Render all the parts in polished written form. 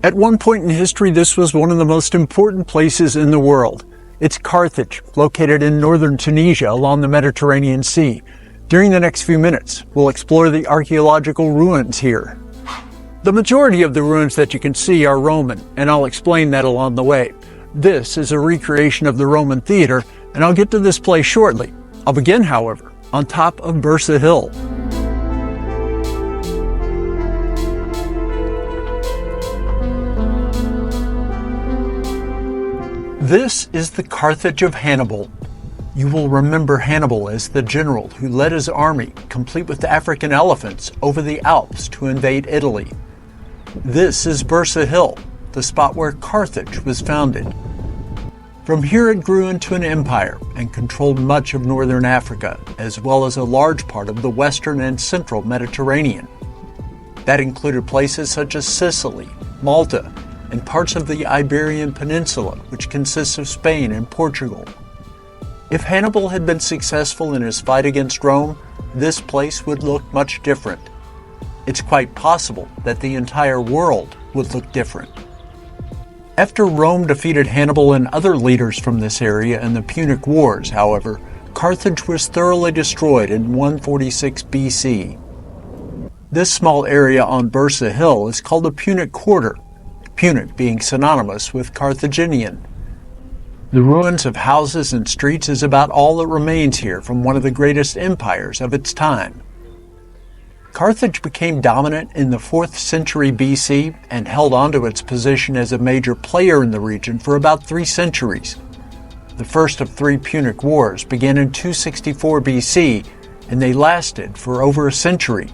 At one point in history, this was one of the most important places in the world. It's Carthage, located in northern Tunisia along the Mediterranean Sea. During the next few minutes, we'll explore the archaeological ruins here. The majority of the ruins that you can see are Roman, and I'll explain that along the way. This is a recreation of the Roman theater, and I'll get to this place shortly. I'll begin, however, on top of Byrsa Hill. This is the Carthage of Hannibal. You will remember Hannibal as the general who led his army, complete with African elephants, over the Alps to invade Italy. This is Byrsa Hill, the spot where Carthage was founded. From here it grew into an empire and controlled much of northern Africa, as well as a large part of the western and central Mediterranean. That included places such as Sicily, Malta, and parts of the Iberian Peninsula, which consists of Spain and Portugal. If Hannibal had been successful in his fight against Rome, this place would look much different. It's quite possible that the entire world would look different. After Rome defeated Hannibal and other leaders from this area in the Punic Wars, however, Carthage was thoroughly destroyed in 146 BC. This small area on Byrsa Hill is called the Punic Quarter, Punic being synonymous with Carthaginian. The ruins of houses and streets is about all that remains here from one of the greatest empires of its time. Carthage became dominant in the 4th century BC and held onto its position as a major player in the region for about 3 centuries. The first of 3 Punic Wars began in 264 BC, and they lasted for over a century.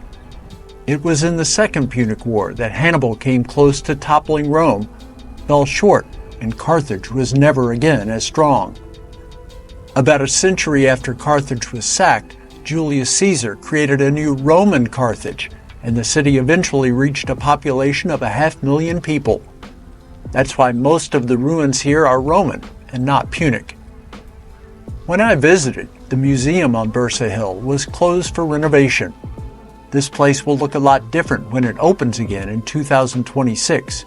It was in the Second Punic War that Hannibal came close to toppling Rome, fell short, and Carthage was never again as strong. About a century after Carthage was sacked, Julius Caesar created a new Roman Carthage, and the city eventually reached a population of 500,000 people. That's why most of the ruins here are Roman and not Punic. When I visited, the museum on Byrsa Hill was closed for renovation. This place will look a lot different when it opens again in 2026.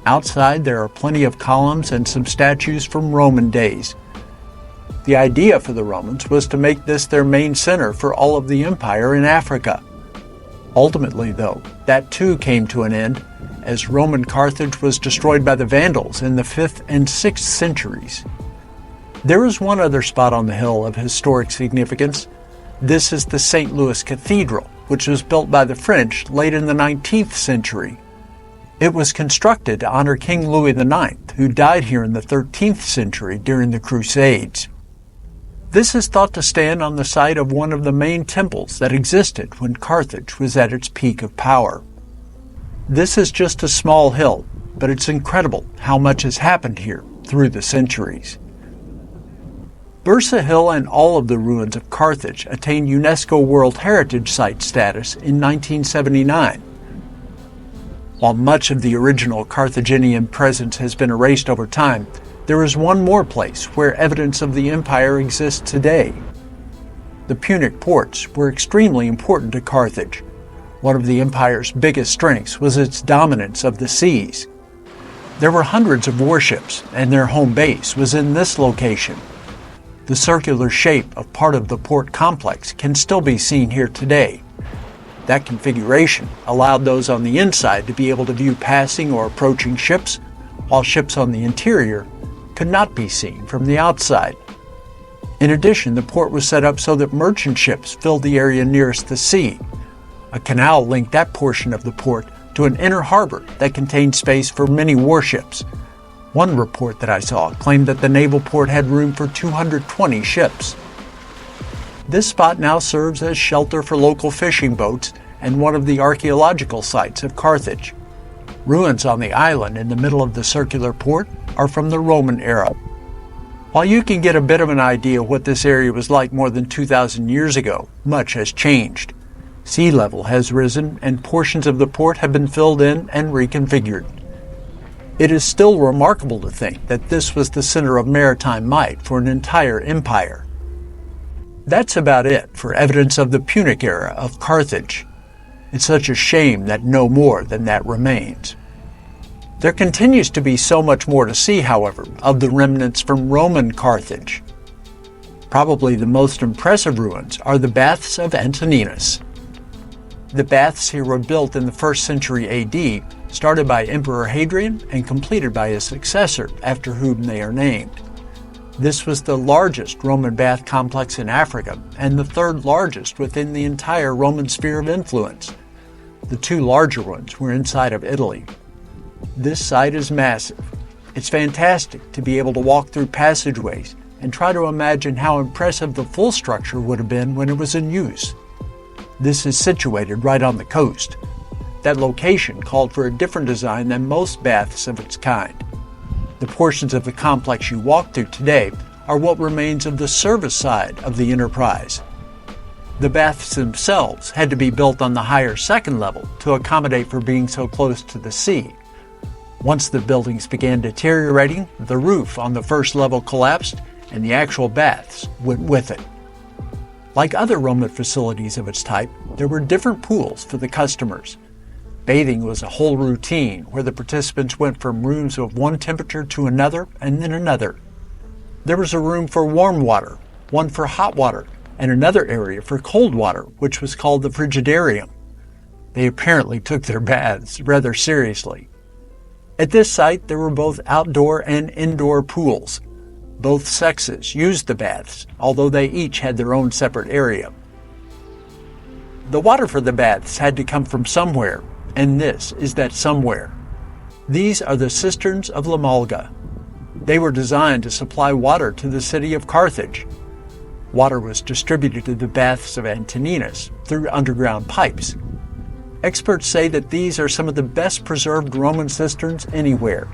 Outside there are plenty of columns and some statues from Roman days. The idea for the Romans was to make this their main center for all of the empire in Africa. Ultimately, though, that too came to an end, as Roman Carthage was destroyed by the Vandals in the 5th and 6th centuries. There is one other spot on the hill of historic significance. This is the St. Louis Cathedral, which was built by the French late in the 19th century. It was constructed to honor King Louis IX, who died here in the 13th century during the Crusades. This is thought to stand on the site of one of the main temples that existed when Carthage was at its peak of power. This is just a small hill, but it's incredible how much has happened here through the centuries. Byrsa Hill and all of the ruins of Carthage attained UNESCO World Heritage Site status in 1979. While much of the original Carthaginian presence has been erased over time, there is one more place where evidence of the empire exists today. The Punic Ports were extremely important to Carthage. One of the empire's biggest strengths was its dominance of the seas. There were hundreds of warships, and their home base was in this location. The circular shape of part of the port complex can still be seen here today. That configuration allowed those on the inside to be able to view passing or approaching ships, while ships on the interior could not be seen from the outside. In addition, the port was set up so that merchant ships filled the area nearest the sea. A canal linked that portion of the port to an inner harbor that contained space for many warships. One report that I saw claimed that the naval port had room for 220 ships. This spot now serves as shelter for local fishing boats and one of the archaeological sites of Carthage. Ruins on the island in the middle of the circular port are from the Roman era. While you can get a bit of an idea of what this area was like more than 2,000 years ago, much has changed. Sea level has risen and portions of the port have been filled in and reconfigured. It is still remarkable to think that this was the center of maritime might for an entire empire. That's about it for evidence of the Punic era of Carthage. It's such a shame that no more than that remains. There continues to be so much more to see, however, of the remnants from Roman Carthage. Probably the most impressive ruins are the Baths of Antoninus. The baths here were built in the 1st century AD, started by Emperor Hadrian and completed by his successor, after whom they are named. This was the largest Roman bath complex in Africa and the 3rd largest within the entire Roman sphere of influence. The 2 larger ones were inside of Italy. This site is massive. It's fantastic to be able to walk through passageways and try to imagine how impressive the full structure would have been when it was in use. This is situated right on the coast. That location called for a different design than most baths of its kind. The portions of the complex you walk through today are what remains of the service side of the enterprise. The baths themselves had to be built on the higher 2nd level to accommodate for being so close to the sea. Once the buildings began deteriorating, the roof on the 1st level collapsed and the actual baths went with it. Like other Roman facilities of its type, there were different pools for the customers. Bathing was a whole routine where the participants went from rooms of one temperature to another and then another. There was a room for warm water, one for hot water, and another area for cold water, which was called the frigidarium. They apparently took their baths rather seriously. At this site, there were both outdoor and indoor pools. Both sexes used the baths, although they each had their own separate area. The water for the baths had to come from somewhere, and this is that somewhere. These are the Cisterns of La Malga. They were designed to supply water to the city of Carthage. Water was distributed to the baths of Antoninus through underground pipes. Experts say that these are some of the best preserved Roman cisterns anywhere.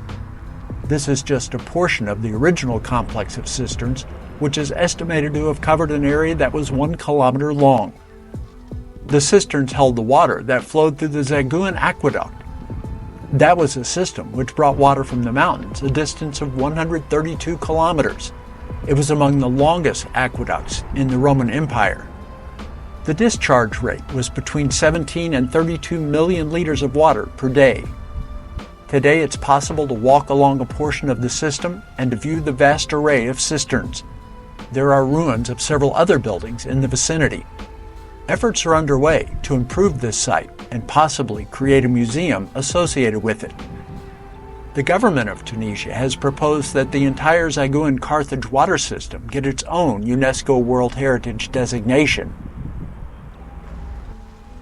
This is just a portion of the original complex of cisterns, which is estimated to have covered an area that was 1 kilometer long. The cisterns held the water that flowed through the Zaguan aqueduct. That was a system which brought water from the mountains a distance of 132 kilometers. It was among the longest aqueducts in the Roman Empire. The discharge rate was between 17 and 32 million liters of water per day. Today it's possible to walk along a portion of the system and to view the vast array of cisterns. There are ruins of several other buildings in the vicinity. Efforts are underway to improve this site and possibly create a museum associated with it. The government of Tunisia has proposed that the entire Zaguan Carthage water system get its own UNESCO World Heritage designation.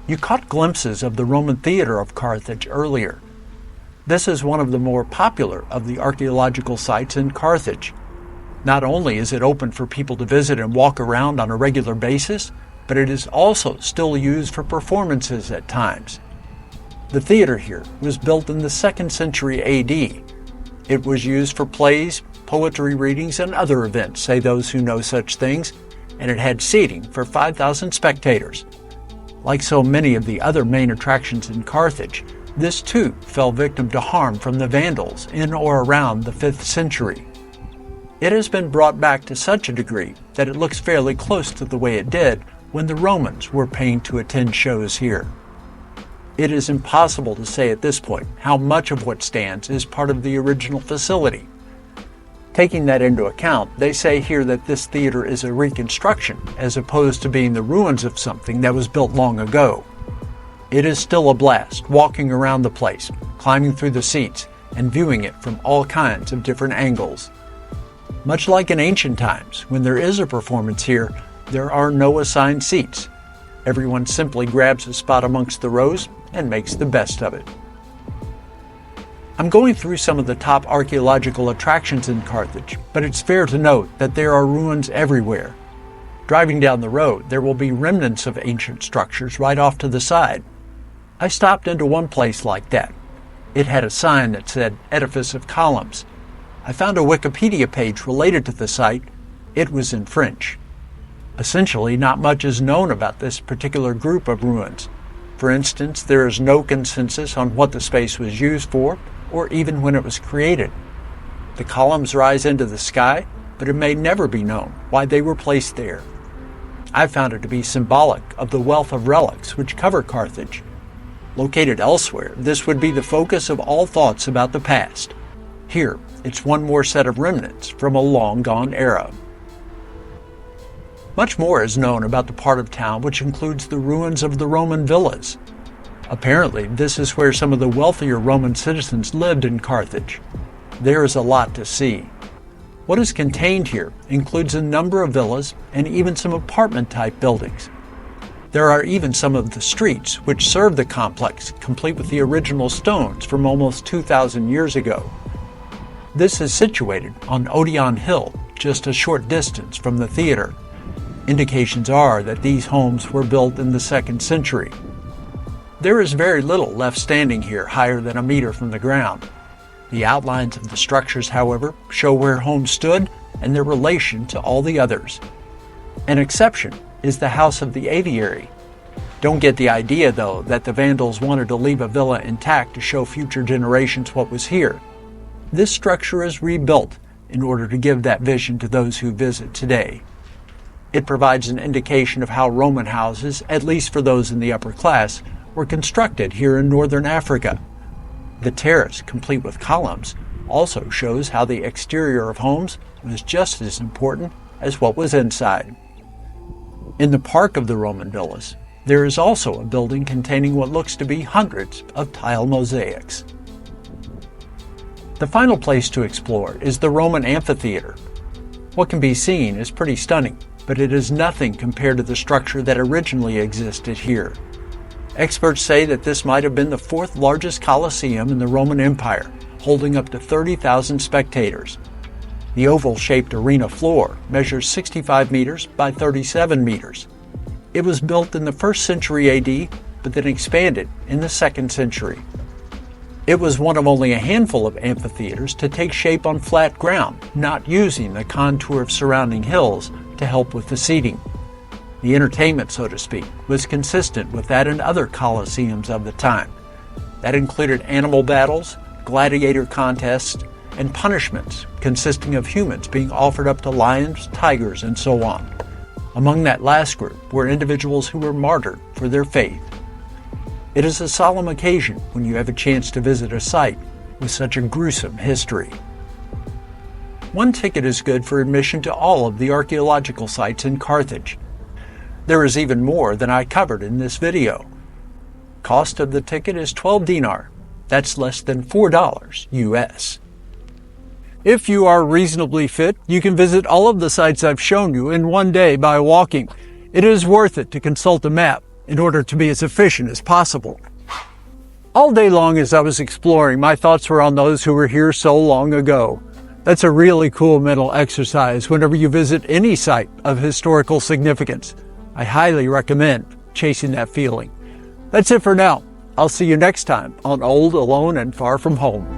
You caught glimpses of the Roman Theatre of Carthage earlier. This is one of the more popular of the archaeological sites in Carthage. Not only is it open for people to visit and walk around on a regular basis, but it is also still used for performances at times. The theater here was built in the 2nd century AD. It was used for plays, poetry readings, and other events, say those who know such things, and it had seating for 5,000 spectators. Like so many of the other main attractions in Carthage, this too fell victim to harm from the Vandals in or around the 5th century. It has been brought back to such a degree that it looks fairly close to the way it did when the Romans were paying to attend shows here. It is impossible to say at this point how much of what stands is part of the original facility. Taking that into account, they say here that this theater is a reconstruction as opposed to being the ruins of something that was built long ago. It is still a blast walking around the place, climbing through the seats, and viewing it from all kinds of different angles. Much like in ancient times, when there is a performance here, there are no assigned seats. Everyone simply grabs a spot amongst the rows and makes the best of it. I'm going through some of the top archaeological attractions in Carthage, but it's fair to note that there are ruins everywhere. Driving down the road, there will be remnants of ancient structures right off to the side. I stopped into one place like that. It had a sign that said Edifice of Columns. I found a Wikipedia page related to the site. It was in French. Essentially, not much is known about this particular group of ruins. For instance, there is no consensus on what the space was used for, or even when it was created. The columns rise into the sky, but it may never be known why they were placed there. I found it to be symbolic of the wealth of relics which cover Carthage. Located elsewhere, this would be the focus of all thoughts about the past. Here, it's one more set of remnants from a long-gone era. Much more is known about the part of town which includes the ruins of the Roman villas. Apparently, this is where some of the wealthier Roman citizens lived in Carthage. There is a lot to see. What is contained here includes a number of villas and even some apartment-type buildings. There are even some of the streets which serve the complex, complete with the original stones from almost 2,000 years ago. This is situated on Odeon Hill, just a short distance from the theater. Indications are that these homes were built in the 2nd century. There is very little left standing here higher than a meter from the ground. The outlines of the structures, however, show where homes stood and their relation to all the others. An exception is the House of the Aviary. Don't get the idea, though, that the Vandals wanted to leave a villa intact to show future generations what was here. This structure is rebuilt in order to give that vision to those who visit today. It provides an indication of how Roman houses, at least for those in the upper class, were constructed here in northern Africa. The terrace, complete with columns, also shows how the exterior of homes was just as important as what was inside. In the park of the Roman villas, there is also a building containing what looks to be hundreds of tile mosaics. The final place to explore is the Roman Amphitheatre. What can be seen is pretty stunning, but it is nothing compared to the structure that originally existed here. Experts say that this might have been the 4th largest Colosseum in the Roman Empire, holding up to 30,000 spectators. The oval-shaped arena floor measures 65 meters by 37 meters. It was built in the 1st century AD, but then expanded in the 2nd century. It was one of only a handful of amphitheaters to take shape on flat ground, not using the contour of surrounding hills to help with the seating. The entertainment, so to speak, was consistent with that in other colosseums of the time. That included animal battles, gladiator contests, and punishments consisting of humans being offered up to lions, tigers, and so on. Among that last group were individuals who were martyred for their faith. It is a solemn occasion when you have a chance to visit a site with such a gruesome history. One ticket is good for admission to all of the archaeological sites in Carthage. There is even more than I covered in this video. Cost of the ticket is 12 dinar. That's less than $4 US. If you are reasonably fit, you can visit all of the sites I've shown you in one day by walking. It is worth it to consult a map in order to be as efficient as possible. All day long as I was exploring, my thoughts were on those who were here so long ago. That's a really cool mental exercise whenever you visit any site of historical significance. I highly recommend chasing that feeling. That's it for now. I'll see you next time on Old, Alone, and Far From Home.